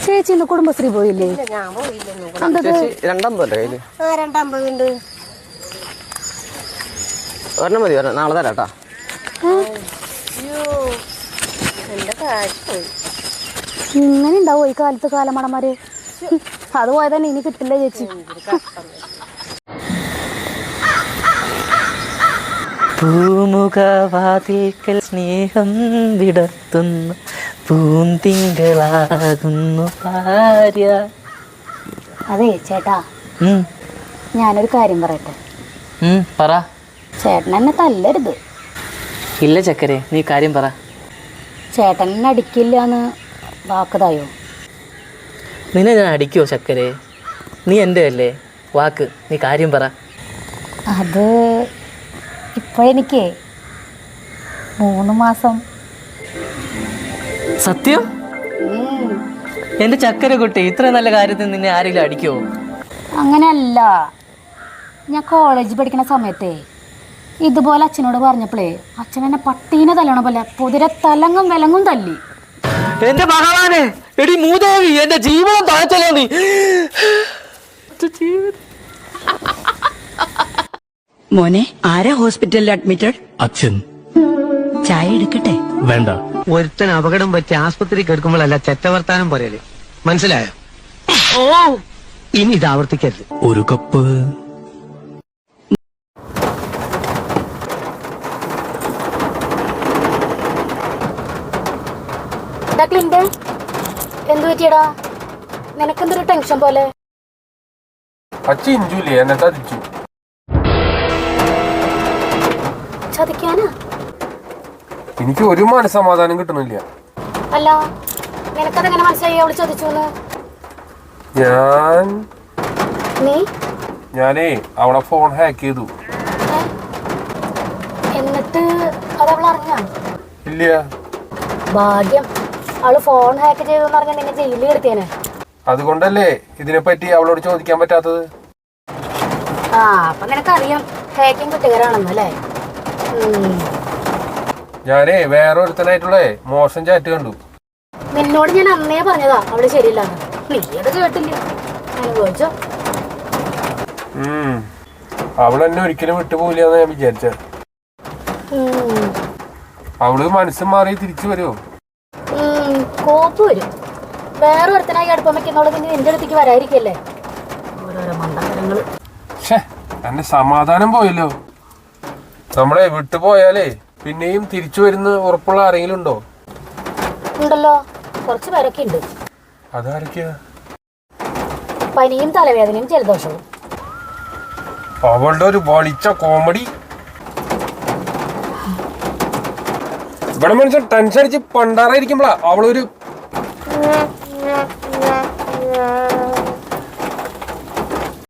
ചേച്ചി ഇന്ന് കുടുംബശ്രീ പോയില്ലേ? ഞാൻ പോയില്ല. ഒരെണ്ണം മതി, നാളെ തരാട്ടാ. ഇങ്ങനെ ഉണ്ടാവോ ഈ കാലത്ത് കാലമടമാര്? അത് പോയാൽ തന്നെ ഇനി കിട്ടില്ല ചേച്ചി. പൂമുഖവാതിൽക്കൽ സ്നേഹം വിടർത്തുന്നു പൂന്തിങ്കളാകുന്നു ഭാര്യ. അതെ ചേട്ടാ, ഞാനൊരു കാര്യം പറയട്ടെ. പറ. ചേട്ടൻ എന്നെ തല്ലരുത്. ഇല്ല ചക്കരെ, നീ കാര്യം പറ. ചേട്ടൻ എന്നെ അടിക്കില്ല എന്ന് വാക്കതായോ? നിന്നെ ഞാൻ അടിക്കുവോ ചക്കരെ? നീ എൻ്റെ അല്ലേ, വാക്ക്. നീ കാര്യം പറ. അത് ഇപ്പോഴെനിക്ക് 3 മാസം. സത്യം? എൻ്റെ ചക്കര കുട്ടി, ഇത്ര നല്ല കാര്യത്തിൽ നിന്നെ ആരെങ്കിലും അടിക്കുവോ? അങ്ങനെയല്ല, ഞാൻ കോളേജിൽ പഠിക്കുന്ന സമയത്തേ ഇതുപോലെ അച്ഛനോട് പറഞ്ഞപ്പോഴേ അച്ഛൻ എന്നെ പട്ടീനെ തല്ലണ പോലെ പൊതിരെ തലങ്ങും വിലങ്ങും തല്ലി. എന്റെ ഭഗവാനെ, എടി മൂദേവി, എന്റെ ജീവിതം താഴ്ത്തല്ലോ നീ. മോനെ, ആരാ ഹോസ്പിറ്റലിൽ അഡ്മിറ്റഡ്? അച്ഛൻ. ചായ എടുക്കട്ടെ? വേണ്ട. ഒരുത്തൻ അപകടം പറ്റി ആസ്പത്രി കിടക്കുമ്പോഴല്ല ചെറ്റവർത്താനം പറയല്, മനസ്സിലായോ? ഇനി ഇത് ആവർത്തിക്കരുത്. ഒരു കപ്പ്. എന്തു പറ്റിയടാ? നിനക്കെന്തൊരു ടെൻഷൻ പോലെ? ചതിക്കാനാ? എനിക്ക് ഒരു മനസ്സമാധാനം കിട്ടുന്നില്ല. അല്ല, നിനക്കതെങ്ങനെ മനസ്സിലായി അവള് ചതിച്ചു? ഞാനേ അവളെ ഫോൺ ഹാക്ക് ചെയ്തു. എന്നിട്ട് അതവൾ അറിഞ്ഞാ? ഇല്ല. ഭാഗ്യം, അവള് ഫോൺ ഹാക്ക് ചെയ്തു പറഞ്ഞാൽ നിന്നെ ജയിലിൽ കിടത്തിയേനെ. അതുകൊണ്ടല്ലേ ഇതിനെപ്പറ്റി അവളോട് ചോദിക്കാൻ പറ്റാത്തത്. അപ്പൊ നിനക്കറിയാം ഹാക്കിംഗ് കുറ്റകരാണെന്നല്ലേ? ഞാനേ വേറൊരുത്തനായിട്ടുള്ളേ മോശം ചാറ്റ് കണ്ടു. നിന്നോട് ഞാൻ അന്നേ പറഞ്ഞതാ അവള് ശരിയില്ലാന്ന്. നീ അത് കേട്ടില്ല, അനുഭവിച്ചോ. അവളെന്നെ ഒരിക്കലും വിട്ടുപോയില്ലെന്ന് ഞാൻ വിചാരിച്ച. അവള് മനസ്സ് മാറി തിരിച്ചു വരുമോ? കോപ്പ് വരും. വേറെ ഒരുത്തനായി അടുപ്പം വെക്കുന്നോളൂ, നിന്റെ അടുത്തേക്ക് വരാതിരിക്കല്ലേ? ഓരോരോ മണ്ടത്തരങ്ങള്. എന്റെ സമാധാനം പോയല്ലോ. നമ്മളെ വിട്ടുപോയാലേ പിന്നെയും തിരിച്ചു വരുന്ന ഉറപ്പുള്ള ആരെങ്കിലും ഉണ്ടോ? ഉണ്ടല്ലോ, കുറച്ച് പേരൊക്കെ ഉണ്ട്. അതാരൊക്കെയാ? പനിയും തലവേദനയും ജലദോഷവും. അവളുടെ ഒരു വളിച്ച കോമഡി. ഇവിടെ മനുഷ്യൻ ടെൻഷൻ അടിച്ച് പണ്ടാറായിരിക്കുമ്പോളാ അവളൊരു